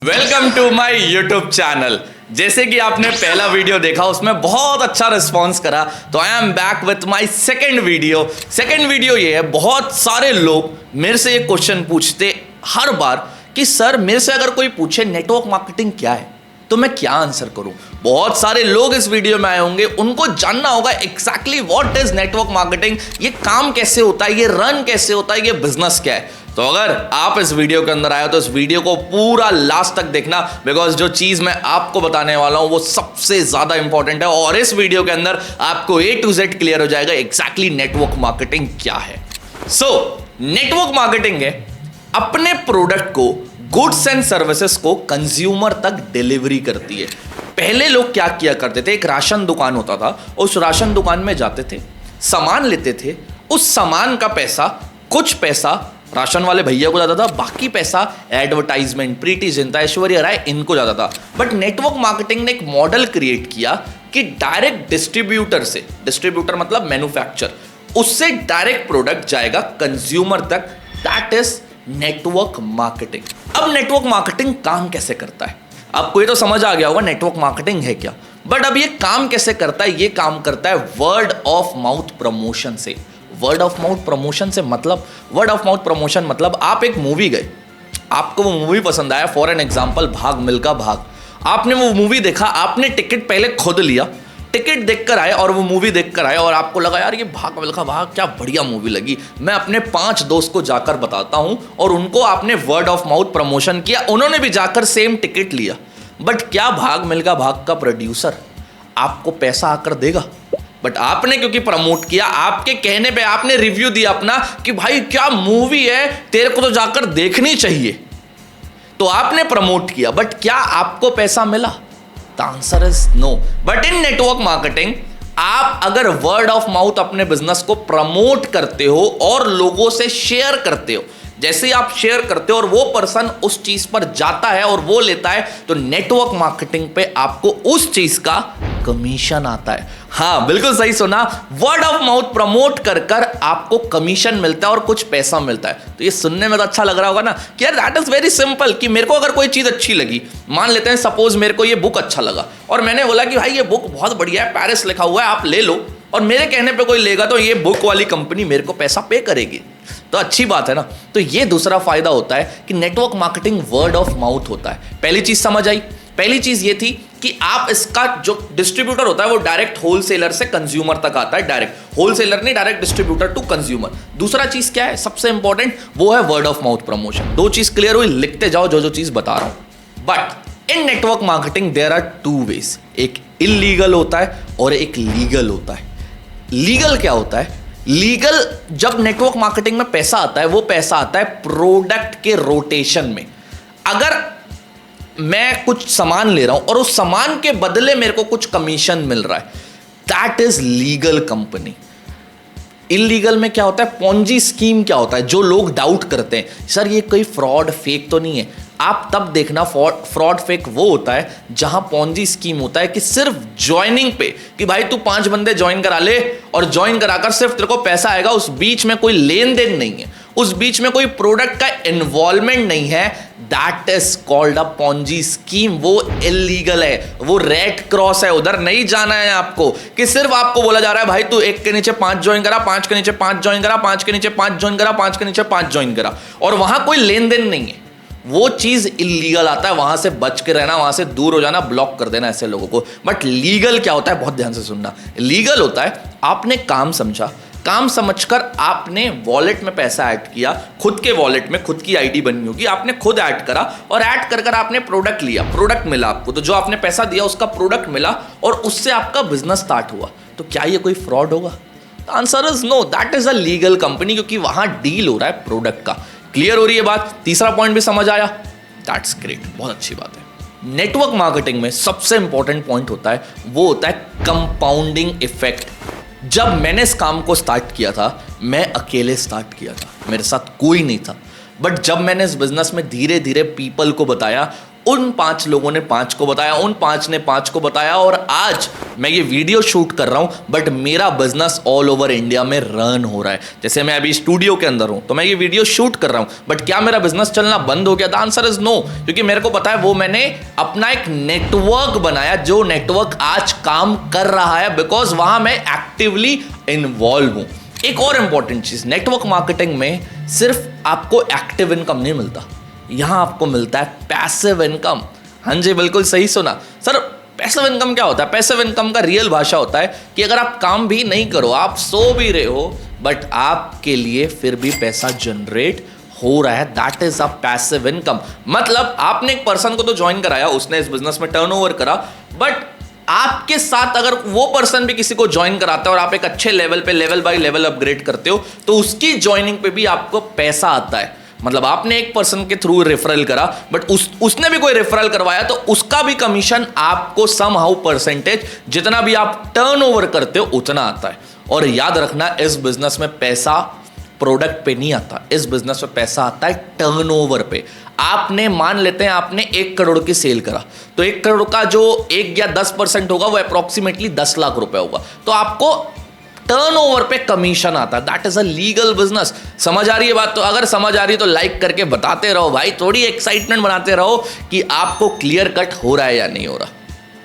Welcome to my YouTube channel. जैसे कि आपने पहला वीडियो देखा उसमें बहुत अच्छा रिस्पांस करा, तो I am back with my second video ये है, बहुत सारे लोग मेरे से ये क्वेश्चन पूछते हर बार कि सर मेरे से अगर कोई पूछे नेटवर्क मार्केटिंग क्या है तो मैं क्या आंसर करूं। बहुत सारे लोग इस वीडियो में आए होंगे, उनको जानना होगा exactly what is network marketing, ये काम कैसे होता है, ये रन कैसे होता है, ये बिजनेस क्या है। तो अगर आप इस वीडियो के अंदर आए हो तो इस वीडियो को पूरा लास्ट तक देखना, बिकॉज जो चीज मैं आपको बताने वाला हूं वो सबसे ज्यादा इंपॉर्टेंट है और इस वीडियो के अंदर आपको A to Z क्लियर हो जाएगा एग्जैक्टली नेटवर्क मार्केटिंग क्या है। सो नेटवर्क मार्केटिंग है अपने प्रोडक्ट को, गुड्स एंड सर्विसेज को कंज्यूमर तक डिलीवरी करती है। पहले लोग क्या किया करते थे, एक राशन दुकान होता था, उस राशन दुकान में जाते थे, सामान लेते थे, उस सामान का पैसा, कुछ पैसा राशन वाले भैया को जाता था, बाकी पैसा एडवर्टाइजमेंट, प्रीति जिंटा, ऐश्वर्या राय, इनको जाता था। बट नेटवर्क मार्केटिंग ने एक मॉडल क्रिएट किया कि डायरेक्ट डिस्ट्रीब्यूटर से, डिस्ट्रीब्यूटर मतलब मैन्युफैक्चर, उससे डायरेक्ट प्रोडक्ट जाएगा कंज्यूमर तक। That is network marketing. अब नेटवर्क मार्केटिंग काम कैसे करता है, आपको ये तो समझ आ गया होगा नेटवर्क मार्केटिंग है क्या, बट अब ये काम कैसे करता है, ये काम करता है वर्ड ऑफ माउथ प्रमोशन से। वर्ड ऑफ माउथ प्रमोशन से मतलब, वर्ड ऑफ माउथ प्रमोशन मतलब आप एक मूवी गए, आपको वो मूवी पसंद आया, फॉर एन एग्जांपल भाग मिल्खा भाग, आपने वो मूवी देखा, आपने टिकट पहले खुद लिया, टिकट देखकर आए और वो मूवी देखकर आए और आपको लगा यार ये भाग मिल्खा भाग क्या बढ़िया मूवी लगी, मैं अपने 5 दोस्त को जाकर बताता हूं, और उनको आपने वर्ड ऑफ माउथ प्रमोशन किया, उन्होंने भी जाकर सेम टिकट लिया। बट क्या भाग मिल्खा भाग का प्रोड्यूसर आपको पैसा आकर देगा? बट आपने क्योंकि प्रमोट किया, आपके कहने पे आपने रिव्यू दिया अपना कि भाई क्या मूवी है, तेरे को तो जाकर देखनी चाहिए, तो आपने प्रमोट किया, बट क्या आपको पैसा मिला? The answer is no. But in network marketing आप अगर वर्ड ऑफ माउथ अपने बिजनेस को प्रमोट करते हो और लोगों से शेयर करते हो, जैसे ही आप शेयर करते हो और वो पर्सन उस चीज पर जाता है और वो लेता है, तो नेटवर्क मार्केटिंग पे आपको उस चीज का कमीशन आता है। हाँ बिल्कुल सही सुना, वर्ड ऑफ माउथ प्रमोट कर कर आपको कमीशन मिलता है और कुछ पैसा मिलता है। तो ये सुनने में तो अच्छा लग रहा होगा ना कि यार दैट इज वेरी सिंपल, कि मेरे को अगर कोई चीज अच्छी लगी, मान लेते हैं सपोज मेरे को ये बुक अच्छा लगा और मैंने बोला कि भाई ये बुक बहुत बढ़िया है, पेरिस लिखा हुआ है, आप ले लो, और मेरे कहने पे कोई लेगा तो ये बुक वाली कंपनी मेरे को पैसा पे करेगी, तो अच्छी बात है ना। तो ये दूसरा फायदा होता है कि network marketing word of mouth होता है। पहली चीज समझ आई, पहली चीज ये थी कि आप इसका जो डिस्ट्रीब्यूटर होता है वो डायरेक्ट होलसेलर से कंज्यूमर तक आता है, डायरेक्ट होलसेलर नहीं, डायरेक्ट डिस्ट्रीब्यूटर टू कंज्यूमर। दूसरा चीज क्या है सबसे इंपॉर्टेंट, वो है वर्ड ऑफ माउथ प्रमोशन। दो चीज क्लियर हुई, लिखते जाओ जो जो चीज बता रहा हूं। But in network marketing there are 2 ways, एक इलीगल होता है और एक लीगल होता है। लीगल क्या होता है? लीगल, जब नेटवर्क मार्केटिंग में पैसा आता है, वो पैसा आता है प्रोडक्ट के रोटेशन में। अगर मैं कुछ सामान ले रहा हूं और उस सामान के बदले मेरे को कुछ कमीशन मिल रहा है, that is legal company. Illegal में क्या होता है, पॉन्जी स्कीम क्या होता है, जो लोग डाउट करते हैं सर ये कोई फ्रॉड फेक तो नहीं है, आप तब देखना फ्रॉड फेक वो होता है जहां पॉन्जी स्कीम होता है कि सिर्फ ज्वाइनिंग पे, कि भाई तू 5 बंदे ज्वाइन करा ले और ज्वाइन कराकर सिर्फ तेरे को पैसा आएगा, उस बीच में कोई लेन देन नहीं है, उस बीच में कोई प्रोडक्ट का इन्वॉल्वमेंट नहीं है, that is called a Ponzi scheme. वो इलीगल है, वो रेड क्रॉस है, उधर नहीं जाना है आपको, कि सिर्फ आपको बोला जा रहा है भाई तू 1 के नीचे 5 ज्वाइन करा, 5 के नीचे 5 ज्वाइन करा, 5 के नीचे 5 ज्वाइन करा, 5 के नीचे 5 ज्वाइन करा, और वहां कोई लेन देन नहीं है, वो चीज इलीगल आता है। वहां से बच के रहना, वहां से दूर हो जाना, ब्लॉक कर देना ऐसे लोगों को। बट लीगल क्या होता है, बहुत ध्यान से सुनना, लीगल होता है आपने काम समझा, काम समझकर आपने वॉलेट में पैसा ऐड किया, खुद के वॉलेट में खुद की आईडी बनी होगी, आपने खुद ऐड करा और ऐड कर कर आपने प्रोडक्ट लिया, प्रोडक्ट मिला आपको, तो जो आपने पैसा दिया उसका प्रोडक्ट मिला और उससे आपका बिजनेस स्टार्ट हुआ। तो क्या ये कोई फ्रॉड होगा? Answer is no, that is a legal company, क्योंकि वहां डील हो रहा है प्रोडक्ट का। क्लियर हो रही है बात? तीसरा पॉइंट भी समझ आया? दैट्स ग्रेट, बहुत अच्छी बात है। नेटवर्क मार्केटिंग में सबसे इंपॉर्टेंट पॉइंट होता है, वो होता है कंपाउंडिंग इफेक्ट। जब मैंने इस काम को स्टार्ट किया था, मैं अकेले स्टार्ट किया था, मेरे साथ कोई नहीं था, बट जब मैंने इस बिजनेस में धीरे धीरे पीपल को बताया, उन 5 लोगों ने 5 को बताया, उन 5 ने 5 को बताया, और आज मैं ये वीडियो शूट कर रहा हूं, बट मेरा बिजनेस ऑल ओवर इंडिया में रन हो रहा है। जैसे मैं अभी स्टूडियो के अंदर हूं तो मैं ये वीडियो शूट कर रहा हूं, बट क्या मेरा बिजनेस चलना बंद हो गया? द आंसर इज नो, क्योंकि मेरे को पता है वो मैंने अपना एक नेटवर्क बनाया, जो नेटवर्क आज काम कर रहा है, बिकॉज वहां मैं एक्टिवली इन्वॉल्व हूं। एक और इंपॉर्टेंट चीज, नेटवर्क मार्केटिंग में सिर्फ आपको एक्टिव इनकम नहीं मिलता, यहां आपको मिलता है पैसिव इनकम। हाँ जी, बिल्कुल सही सुना सर। पैसिव इनकम क्या होता है? पैसिव इनकम का रियल भाषा होता है कि अगर आप काम भी नहीं करो, आप सो भी रहे हो, बट आपके लिए फिर भी पैसा जनरेट हो रहा है, that is a passive income. मतलब आपने एक पर्सन को तो ज्वाइन कराया, उसने इस बिजनेस में टर्नओवर करा, बट आपके साथ अगर वो पर्सन भी किसी को ज्वाइन कराता है और आप एक अच्छे लेवल पे लेवल बाय लेवल अपग्रेड करते हो, तो उसकी ज्वाइनिंग पे भी आपको पैसा आता है। मतलब आपने एक पर्सन के थ्रू रेफरल करा, बट उसने भी कोई रेफरल करवाया, तो उसका भी कमीशन आपको सम हाउ परसेंटेज, जितना भी आप टर्नओवर करते हो उतना आता है। और याद रखना, इस बिजनेस में पैसा प्रोडक्ट पे नहीं आता, इस बिजनेस में पैसा आता है टर्नओवर पे। आपने मान लेते हैं आपने 1 करोड़ की सेल करा, तो 1 करोड़ का जो 1 या 10% होगा वो अप्रोक्सीमेटली 10 लाख रुपए होगा, तो आपको टर्नओवर पे कमीशन आता है। That is a legal business. समझ आ रही है बात? तो अगर समझ आ रही है तो लाइक करके बताते रहो भाई, थोड़ी एक्साइटमेंट बनाते रहो कि आपको क्लियर कट हो रहा है या नहीं हो रहा।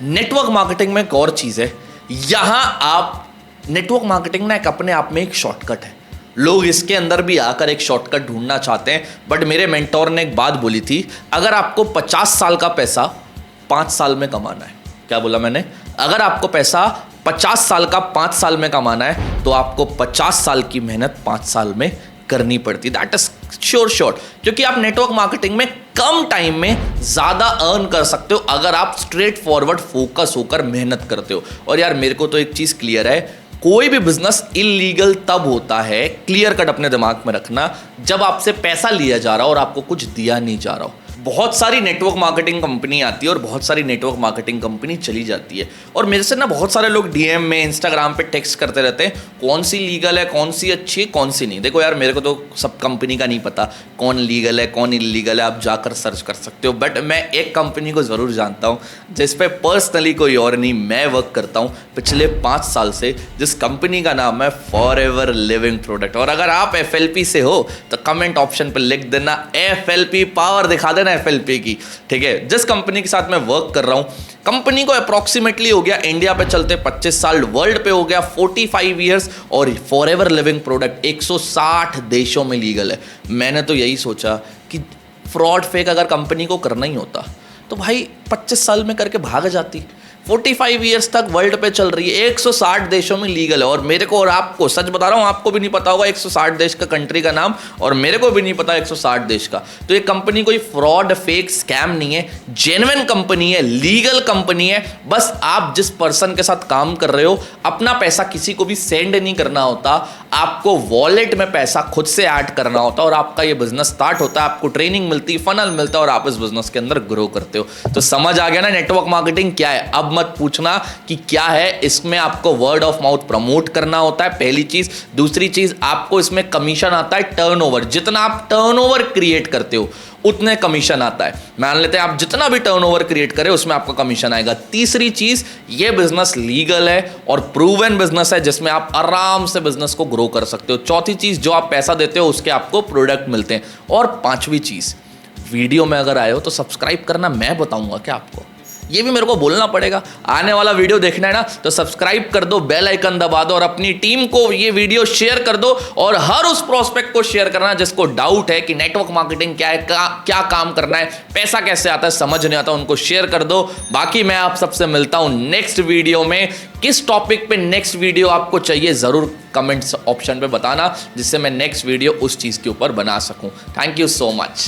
नेटवर्क मार्केटिंग में एक और चीज है, यहां आप नेटवर्क मार्केटिंग ना एक अपने आप में एक शॉर्टकट है। लोग इसके अंदर भी आकर एक शॉर्टकट ढूंढना चाहते हैं, बट मेरे मेंटोर ने एक बात बोली थी, अगर आपको 50 साल का पैसा 5 साल में कमाना है, क्या बोला मैंने? अगर आपको पैसा 50 साल का 5 साल में कमाना है, तो आपको 50 साल की मेहनत 5 साल में करनी पड़ती। दैट इज श्योर, क्योंकि आप नेटवर्क मार्केटिंग में कम टाइम में ज्यादा अर्न कर सकते हो अगर आप स्ट्रेट फॉरवर्ड फोकस होकर मेहनत करते हो। और यार मेरे को तो एक चीज क्लियर है, कोई भी बिजनेस इलीगल तब होता है, क्लियर कट अपने दिमाग में रखना, जब आपसे पैसा लिया जा रहा हो और आपको कुछ दिया नहीं जा रहा हो। बहुत सारी नेटवर्क मार्केटिंग कंपनी आती है और बहुत सारी नेटवर्क मार्केटिंग कंपनी चली जाती है, और मेरे से ना बहुत सारे लोग डीएम में, इंस्टाग्राम पे टेक्स्ट करते रहते हैं, कौन सी लीगल है, कौन सी अच्छी है, कौन सी नहीं। देखो यार, मेरे को तो सब कंपनी का नहीं पता कौन लीगल है कौन इलीगल है, आप जाकर सर्च कर सकते हो, बट मैं एक कंपनी को ज़रूर जानता हूँ जिस पे पर्सनली कोई और नहीं, मैं वर्क करता हूँ पिछले 5 साल से, जिस कंपनी का नाम है फॉरएवर लिविंग प्रोडक्ट। और अगर आप FLP से हो तो कमेंट ऑप्शन पर लिख देना FLP, पावर दिखा देना FLP की, ठीक है। जिस कंपनी के साथ मैं वर्क कर रहा हूं, कंपनी को अप्रोक्सीमेटली हो गया इंडिया पे चलते 25 साल, वर्ल्ड पे हो गया 45 ईयर्स, और फॉरएवर लिविंग प्रोडक्ट 160 देशों में लीगल है। मैंने तो यही सोचा कि फ्रॉड फेक अगर कंपनी को करना ही होता तो भाई 25 साल में करके भाग जाती। 45 ईयर्स तक वर्ल्ड पे चल रही है, 160 देशों में लीगल है, और मेरे को और आपको सच बता रहा हूं, आपको भी नहीं पता होगा 160 देश का कंट्री का नाम, और मेरे को भी नहीं पता 160 देश का। तो ये कंपनी कोई फ्रॉड फेक स्कैम नहीं है, जेन्युइन कंपनी है, लीगल कंपनी है। बस आप जिस पर्सन के साथ काम कर रहे हो, अपना पैसा किसी को भी सेंड नहीं करना होता, आपको वॉलेट में पैसा खुद से ऐड करना होता है, और आपका ये बिजनेस स्टार्ट होता है, आपको ट्रेनिंग मिलती है, फनल मिलता है, और आप इस बिजनेस के अंदर ग्रो करते हो। तो समझ आ गया ना नेटवर्क मार्केटिंग क्या है? अब मत पूछना कि क्या है, इसमें आपको वर्ड ऑफ माउथ प्रमोट करना होता है, पहली चीज। दूसरी चीज, आपको इसमें कमीशन आता है टर्नओवर, जितना आप टर्नओवर क्रिएट करते हो उतने कमीशन आता है। मान लेते हैं आप जितना भी टर्नओवर क्रिएट करें उसमें आपका कमीशन आएगा। तीसरी चीज, ये बिजनेस लीगल है और प्रूवन बिजनेस है, जिसमें आप आराम से बिजनेस को ग्रो कर सकते हो। चौथी चीज, जो आप पैसा देते हो उसके आपको प्रोडक्ट मिलते हैं। और पांचवी चीज, वीडियो में अगर आए हो तो सब्सक्राइब करना मैं बताऊंगा क्या आपको, ये भी मेरे को बोलना पड़ेगा। आने वाला वीडियो देखना है ना, तो सब्सक्राइब कर दो, बेल आइकन दबा दो, और अपनी टीम को ये वीडियो शेयर कर दो, और हर उस प्रोस्पेक्ट को शेयर करना जिसको डाउट है कि नेटवर्क मार्केटिंग क्या है, क्या काम करना है, पैसा कैसे आता है, समझ नहीं आता, उनको शेयर कर दो। बाकी मैं आप सबसे मिलता हूं नेक्स्ट वीडियो में। किस टॉपिक पे नेक्स्ट वीडियो आपको चाहिए जरूर कमेंट्स ऑप्शन पे बताना, जिससे मैं नेक्स्ट वीडियो उस चीज के ऊपर बना सकूं। Thank you so much.